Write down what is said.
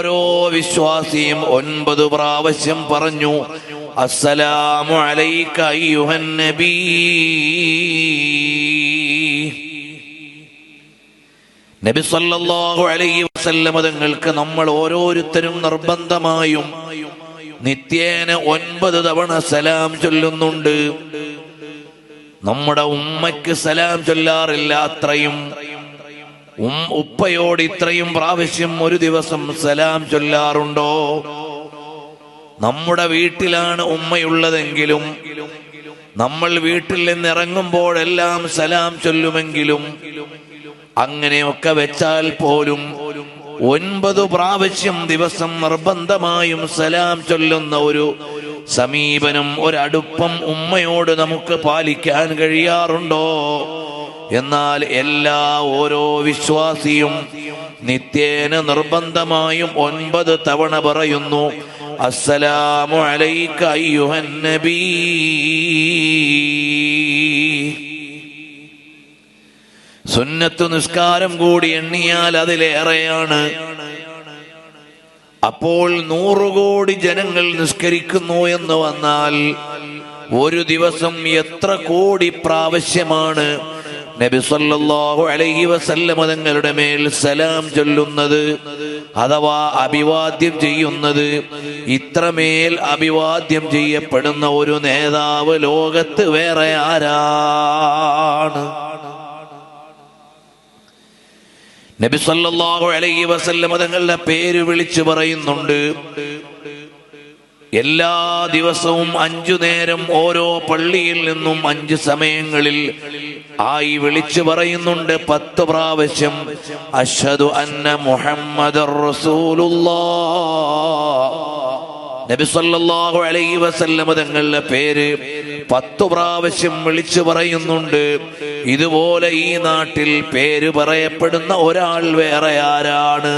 ഓരോ വിശ്വാസിയും 9 പ്രാവശ്യം പറഞ്ഞു, അസ്സലാമു അലൈക അയ്യുഹൻ നബി. നബി സല്ലല്ലാഹു അലൈഹി വസല്ലം തങ്ങൾക്ക് നമ്മൾ ഓരോരുത്തരും നിർബന്ധമായും നിത്യേന 9 തവണ സലാം ചൊല്ലുന്നുണ്ട്. നമ്മുടെ ഉമ്മയ്ക്ക് സലാം ചൊല്ലാറില്ല അത്രയും. ഉപ്പയോട് ഇത്രയും പ്രാവശ്യം ഒരു ദിവസം സലാം ചൊല്ലാറുണ്ടോ? നമ്മുടെ വീട്ടിലാണ് ഉമ്മയുള്ളതെങ്കിലും നമ്മൾ വീട്ടിൽ നിന്നിറങ്ങുമ്പോഴെല്ലാം സലാം ചൊല്ലുമെങ്കിലും അങ്ങനെയൊക്കെ വെച്ചാൽ പോലും 9 പ്രാവശ്യം ദിവസം നിർബന്ധമായും സലാം ചൊല്ലുന്ന ഒരു സമീപനം, ഒരടുപ്പം ഉമ്മയോട് നമുക്ക് പാലിക്കാൻ കഴിയാറുണ്ടോ? എന്നാൽ ഓരോ വിശ്വാസിയും നിത്യേന നിർബന്ധമായും 9 തവണ പറയുന്നു, അസ്സലാമു അലൈക അയ്യുഹൻ നബി. സുന്നത്ത് നിസ്കാരം കൂടി എണ്ണിയാൽ അതിലേറെയാണ്. അപ്പോൾ 100 കോടി ജനങ്ങൾ നിസ്കരിക്കുന്നു എന്ന് വന്നാൽ ഒരു ദിവസം എത്ര കോടി പ്രാവശ്യമാണ് നബി സല്ലല്ലാഹു അലൈഹി വസല്ലം തങ്ങളുടെ മേൽ സലാം ചൊല്ലുന്നത്, അഥവാ അഭിവാദ്യം ചെയ്യുന്നത്. ഇത്രമേൽ അഭിവാദ്യം ചെയ്യപ്പെടുന്ന ഒരു നേതാവ് ലോകത്ത് വേറെ ആരാണ്? നബി സല്ലല്ലാഹു അലൈഹി വസല്ലം തങ്ങളുടെ പേര് വിളിച്ചു പറയുന്നുണ്ട്. എല്ലാ ദിവസവും 5 നേരം ഓരോ പള്ളിയിൽ നിന്നും 5 സമയങ്ങളിൽ ആയി വിളിച്ചു പറയുന്നുണ്ട് 10 പ്രാവശ്യം, അഷ്ഹദു അന്ന മുഹമ്മദർ റസൂലുള്ളാഹ്. നബി സല്ലല്ലാഹു അലൈഹി വസല്ലം തങ്ങളുടെ പേര് 10 പ്രാവശ്യം വിളിച്ചു പറയുന്നുണ്ട്. ഇതുപോലെ ഈ നാട്ടിൽ പേര് പറയപ്പെടുന്ന ഒരാൾ വേറെ ആരാണ്?